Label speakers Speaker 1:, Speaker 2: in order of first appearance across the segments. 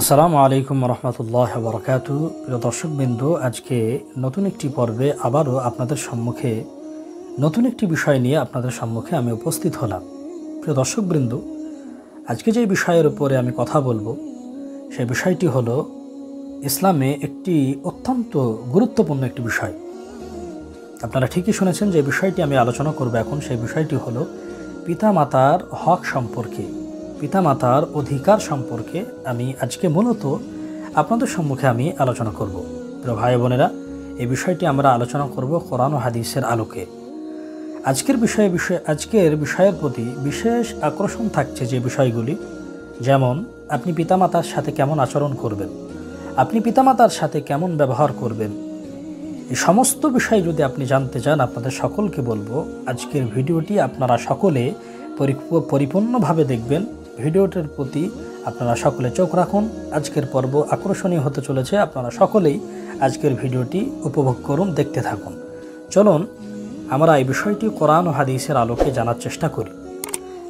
Speaker 1: আসসালামু আলাইকুম রহমতুল্লাহ বরকাতু। প্রিয় দর্শকবৃন্দ, আজকে নতুন একটি পর্বে আবারও আপনাদের সম্মুখে নতুন একটি বিষয় নিয়ে আপনাদের সম্মুখে আমি উপস্থিত হলাম। প্রিয় দর্শকবৃন্দ, আজকে যে বিষয়ের উপরে আমি কথা বলবো সেই বিষয়টি হলো ইসলামে একটি অত্যন্ত গুরুত্বপূর্ণ একটি বিষয়। আপনারা ঠিকই শুনেছেন, যে বিষয়টি আমি আলোচনা করব এখন, সেই বিষয়টি হলো পিতামাতার হক সম্পর্কে, পিতামাতার অধিকার সম্পর্কে আমি আজকে মূলত আপনাদের সম্মুখে আমি আলোচনা করব। প্রিয় ভাই বোনেরা, এই বিষয়টি আমরা আলোচনা করব কোরআন ও হাদিসের আলোকে। আজকের বিষয়ের প্রতি বিশেষ আকর্ষণ থাকছে যে বিষয়গুলি, যেমন আপনি পিতামাতার সাথে কেমন আচরণ করবেন, আপনি পিতামাতার সাথে কেমন ব্যবহার করবেন, এই সমস্ত বিষয় যদি আপনি জানতে চান, আপনাদের সকলকে বলবো আজকের ভিডিওটি আপনারা সকলে পরিপূর্ণভাবে দেখবেন। ভিডিওটির প্রতি আপনারা সকলে চোখ রাখুন। আজকের পর্ব আকর্ষণীয় হতে চলেছে, আপনারা সকলেই আজকের ভিডিওটি উপভোগ করুন, দেখতে থাকুন। চলুন আমরা এই বিষয়টি কোরআন ও হাদিসের আলোকে জানার চেষ্টা করি।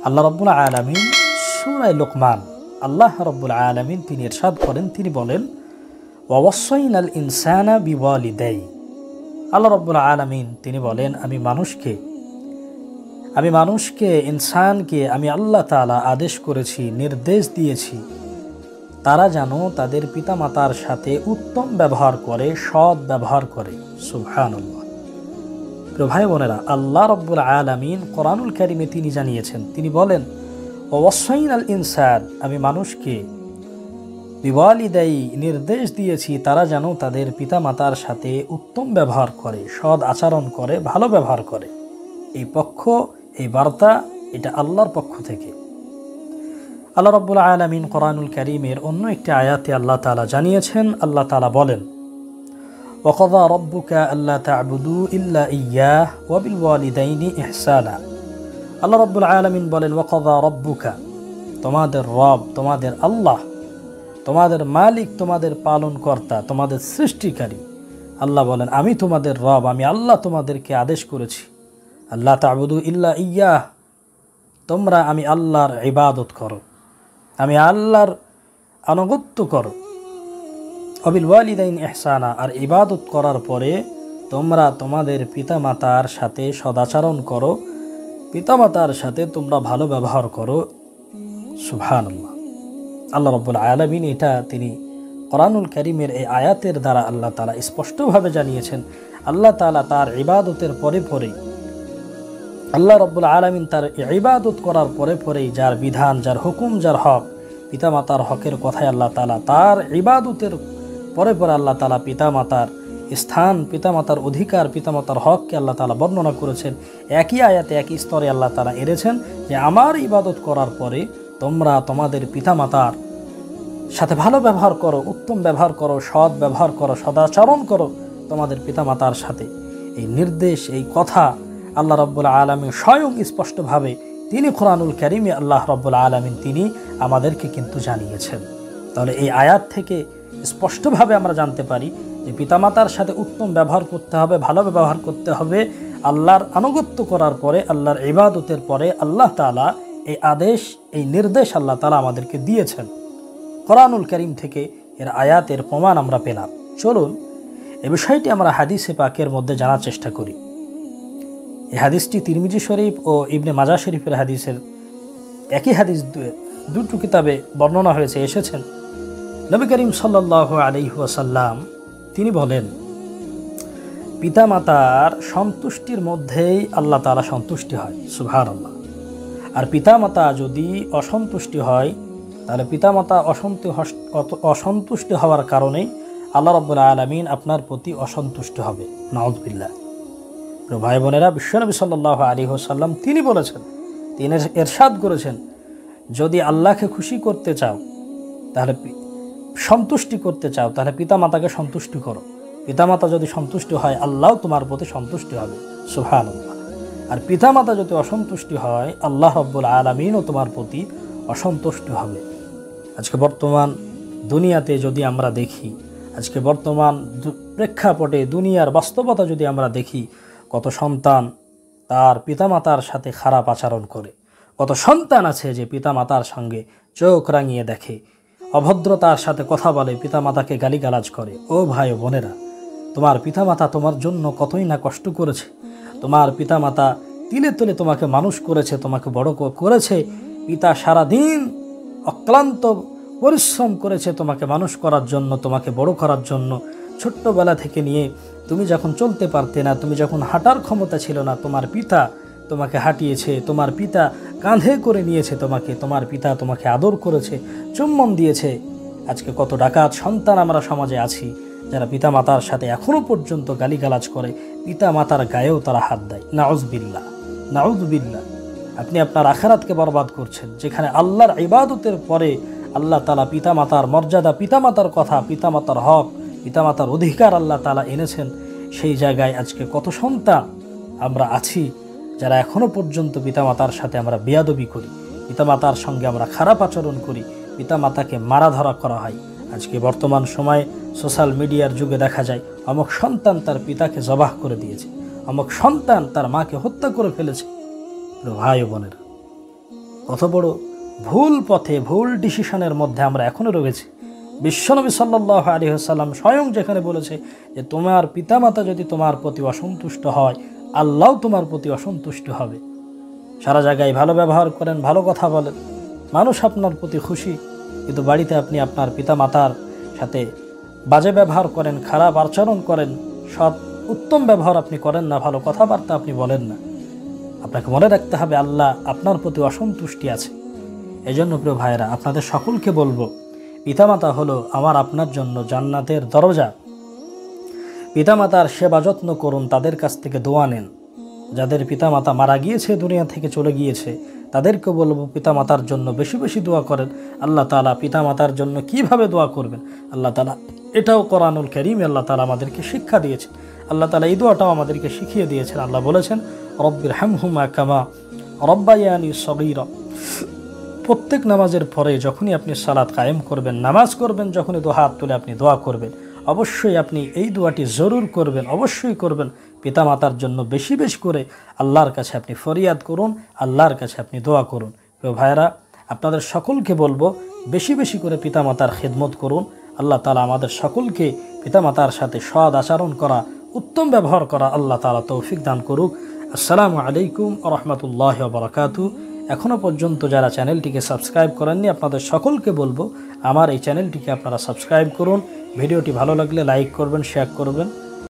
Speaker 1: আল্লাহ রাব্বুল আলামিন সূরা লুকমান, আল্লাহ রাব্বুল আলামিন তিনি ইরশাদ করেন, তিনি বলেন ওয়াসাইনাল ইনসানা বিওয়ালিদাই। আল্লাহ রাব্বুল আলামিন তিনি বলেন, আমি মানুষকে ইনসানকে আমি আল্লাহ তাআলা আদেশ করেছি, নির্দেশ দিয়েছি, তারা যেন তাদের পিতামাতার সাথে উত্তম ব্যবহার করে, সৎ ব্যবহার করে। সুবহানাল্লাহ। প্রিয় ভাই বোনেরা, আল্লাহ রাব্বুল আলামিন কোরআনুল কারীমে তিনি জানিয়েছেন, তিনি বলেন ওয়াসাইনাল ইনসান, আমি মানুষকে বিওয়ালিদাই নির্দেশ দিয়েছি, তারা যেন তাদের পিতামাতার সাথে উত্তম ব্যবহার করে, সৎ আচরণ করে, ভালো ব্যবহার করে। এই বার্তা এটা আল্লাহর পক্ষ থেকে। আল্লাহ রাব্বুল আলামিন কোরআনুল কারীমের অন্য একটি আয়াতে আল্লাহ তাআলা জানিয়েছেন, আল্লাহ তাআলা বলেন ওয়াকাযা রাব্বুকা আল্লা তা'বুদু ইল্লা ইয়্যাহ ওয়া বিল ওয়ালিদাইনি ইহসানা। আল্লাহ রাব্বুল আলামিন বলেন ওয়াকাযা রাব্বুকা, তোমাদের রব, তোমাদের আল্লাহ, তোমাদের মালিক, তোমাদের পালনকর্তা, তোমাদের সৃষ্টিকারী আল্লাহ বলেন, আমি তোমাদের রব, আমি আল্লাহ তোমাদেরকে আদেশ করেছি আল্লাহ তা'বুদু ইল্লা ইয়্যাহ, তোমরা আমি আল্লাহর ইবাদত করো, আমি আল্লাহর আনুগত্য করো। ওয়াবিল ওয়ালিদাইন ইহসানা, আর ইবাদত করার পরে তোমরা তোমাদের পিতামাতার সাথে সদাচরণ করো, পিতামাতার সাথে তোমরা ভালো ব্যবহার করো। সুবহানাল্লাহ। আল্লাহ রাব্বুল আলামিন এটা তিনি কোরআনুল কারীমের এই আয়াতের দ্বারা আল্লাহ তাআলা স্পষ্টভাবে জানিয়েছেন। আল্লাহ তাআলা তার ইবাদতের পরে আল্লাহ রাব্বুল আলামিন তার ইবাদত করার পরেই যার বিধান, যার হুকুম, যার হক, পিতামাতার হকের কথায় আল্লাহ তাআলা তার ইবাদতের পরে আল্লাহ তাআলা পিতামাতার স্থান, পিতামাতার অধিকার, পিতামাতার হককে আল্লাহ তাআলা বর্ণনা করেছেন। একই আয়াতে একই স্তরে আল্লাহ তাআলা এনেছেন যে আমার ইবাদত করার পরে তোমরা তোমাদের পিতামাতার সাথে ভালো ব্যবহার করো, উত্তম ব্যবহার করো, সৎ ব্যবহার করো, সদাচরণ করো তোমাদের পিতামাতার সাথে। এই নির্দেশ, এই কথা আল্লাহ রাব্বুল আলামিন স্বয়ং স্পষ্টভাবে তিনি কোরআনুল কারীমে আল্লাহ রাব্বুল আলামিন তিনি আমাদেরকে কিন্তু জানিয়েছেন। তাহলে এই আয়াত থেকে স্পষ্টভাবে আমরা জানতে পারি যে পিতামাতার সাথে উত্তম ব্যবহার করতে হবে, ভালো ব্যবহার করতে হবে। আল্লাহর আনুগত্য করার পরে, আল্লাহর ইবাদতের পরে আল্লাহ তাআলা এই আদেশ, এই নির্দেশ আল্লাহ তাআলা আমাদেরকে দিয়েছেন। কোরআনুল কারীম থেকে এর আয়াতের প্রমাণ আমরা পেলাম। চলুন এই বিষয়টি আমরা হাদিসে পাকের মধ্যে জানার চেষ্টা করি। এই হাদিসটি তিরমিজি শরীফ ও ইবনে মাজাহ শরীফের হাদিসের একই হাদিস দুটো কিতাবে বর্ণনা হয়েছে, এসেছেন। নবী করিম সাল্লাল্লাহু আলাইহি ওয়াসাল্লাম তিনি বলেন, পিতামাতার সন্তুষ্টির মধ্যেই আল্লাহ তাআলা সন্তুষ্টি হয়। সুবহানাল্লাহ। আর পিতামাতা যদি অসন্তুষ্টি হয়, তাহলে পিতামাতা অসন্তুষ্টি হওয়ার কারণেই আল্লাহ রাব্বুল আলামিন আপনার প্রতি অসন্তুষ্ট হবে। নাউযুবিল্লাহ। প্রিয় ভাই বোনেরা, বিশ্বনবী সাল্লাল্লাহু আলাইহি ওয়াসাল্লাম তিনি বলেছেন, তিনি ইরশাদ করেছেন, যদি আল্লাহকে খুশি করতে চাও, তাহলে সন্তুষ্টি করতে চাও, তাহলে পিতামাতাকে সন্তুষ্টি করো। পিতামাতা যদি সন্তুষ্টি হয়, আল্লাহ তোমার প্রতি সন্তুষ্টি হবে। সুবহানাল্লাহ। আর পিতামাতা যদি অসন্তুষ্টি হয়, আল্লাহ রাব্বুল আলামিনও তোমার প্রতি অসন্তুষ্ট হবে। আজকে বর্তমান দুনিয়াতে যদি আমরা দেখি, আজকে বর্তমান প্রেক্ষাপটে দুনিয়ার বাস্তবতা যদি আমরা দেখি, কত সন্তান তার পিতামাতার সাথে খারাপ আচরণ করে, কত সন্তান আছে যে পিতামাতার সঙ্গে চোখ রাঙিয়ে দেখে, অভদ্রতার সাথে কথা বলে, পিতামাতাকে গালিগালাজ করে। ও ভাই ও বোনেরা, তোমার পিতামাতা তোমার জন্য কতই না কষ্ট করেছে। তোমার পিতামাতা তিলে তিলে তোমাকে মানুষ করেছে, তোমাকে বড় করেছে। পিতা সারাদিন অক্লান্ত পরিশ্রম করেছে তোমাকে মানুষ করার জন্য, তোমাকে বড় করার জন্য। ছোট্টবেলা থেকে নিয়ে তুমি যখন চলতে পারতে না, তুমি যখন হাঁটার ক্ষমতা ছিল না, তোমার পিতা তোমাকে হাঁটিয়েছে, তোমার পিতা কাঁধে করে নিয়েছে তোমাকে, তোমার পিতা তোমাকে আদর করেছে, চুম্বন দিয়েছে। আজকে কত ডাকাত সন্তান আমরা সমাজে আছি যারা পিতামাতার সাথে এখনও পর্যন্ত গালিগালাজ করে, পিতামাতার গায়েও তারা হাত দেয়। নাউজুবিল্লাহ, নাউজুবিল্লাহ। আপনি আপনার আখিরাতকে বরবাদ করছেন। যেখানে আল্লাহর ইবাদতের পরে আল্লাহ তাআলা পিতামাতার মর্যাদা, পিতামাতার কথা, পিতামাতার হক, পিতামাতার অধিকার আল্লাহ তাআলা এনেছেন, সেই জায়গায় আজকে কত সন্তান আমরা আছি যারা এখনও পর্যন্ত পিতামাতার সাথে আমরা বেয়াদবি করি, পিতামাতার সঙ্গে আমরা খারাপ আচরণ করি, পিতামাতাকে মারা ধরা করা হয়। আজকে বর্তমান সময়ে সোশ্যাল মিডিয়ার যুগে দেখা যায় অমুক সন্তান তার পিতাকে জবাহ করে দিয়েছে, অমুক সন্তান তার মাকে হত্যা করে ফেলেছে। ভাই ও বোনেরা, কত বড় ভুল পথে, ভুল ডিসিশনের মধ্যে আমরা এখনও রয়েছি। বিশ্বনবী সাল্লাল্লাহু আলাইহি ওয়াসাল্লাম স্বয়ং যেখানে বলেছে যে তোমার পিতামাতা যদি তোমার প্রতি অসন্তুষ্ট হয়, আল্লাহ তোমার প্রতি অসন্তুষ্ট হবে। সারা জায়গায় ভালো ব্যবহার করেন, ভালো কথা বলেন, মানুষ আপনার প্রতি খুশি, কিন্তু বাড়িতে আপনি আপনার পিতামাতার সাথে বাজে ব্যবহার করেন, খারাপ আচরণ করেন, সৎ উত্তম ব্যবহার আপনি করেন না, ভালো কথাবার্তা আপনি বলেন না। আপনাকে মনে রাখতে হবে আল্লাহ আপনার প্রতি অসন্তুষ্টি আছে। এজন্য প্রিয় ভাইয়েরা, আপনাদের সকলকে বলবো, পিতামাতা হলো আমার আপনার জন্য জান্নাতের দরজা। পিতামাতার সেবা যত্ন করুন, তাদের কাছ থেকে দোয়া নেন। যাদের পিতামাতা মারা গিয়েছে, দুনিয়া থেকে চলে গিয়েছে, তাদেরকে বলবো পিতামাতার জন্য বেশি বেশি দোয়া করেন। আল্লাহ তাআলা পিতামাতার জন্য কিভাবে দোয়া করবেন আল্লাহ তাআলা এটাও কোরআনুল কারীমে আল্লাহ তাআলা আমাদেরকে শিক্ষা দিয়েছে। আল্লাহ তাআলা এই দোয়াটাও আমাদেরকে শিখিয়ে দিয়েছেন। আল্লাহ বলেছেন, রব্বিরহামহুমা কামা রব্বায়ানি সগীরা। প্রত্যেক নামাজের পরে যখনই আপনি সালাত কায়েম করবেন, নামাজ করবেন, যখনই দু হাত তুলে আপনি দোয়া করবেন, অবশ্যই আপনি এই দোয়াটি জরুর করবেন, অবশ্যই করবেন। পিতামাতার জন্য বেশি বেশি করে আল্লাহর কাছে আপনি ফরিয়াদ করুন, আল্লাহর কাছে আপনি দোয়া করুন। প্রিয় ভাইরা, আপনাদের সকলকে বলবো বেশি বেশি করে পিতামাতার খিদমত করুন। আল্লাহ তাআলা আমাদের সকলকে পিতামাতার সাথে সৎ আচরণ করা, উত্তম ব্যবহার করা আল্লাহ তাআলা তৌফিক দান করুক। আসসালামু আলাইকুম ওয়া রাহমাতুল্লাহি ওয়া বারাকাতুহু। এখনও পর্যন্ত যারা চ্যানেলটিকে সাবস্ক্রাইব করেননি, আপনাদের সকলকে বলবো আমার এই চ্যানেলটিকে আপনারা সাবস্ক্রাইব করুন। ভিডিওটি ভালো লাগলে লাইক করবেন, শেয়ার করবেন।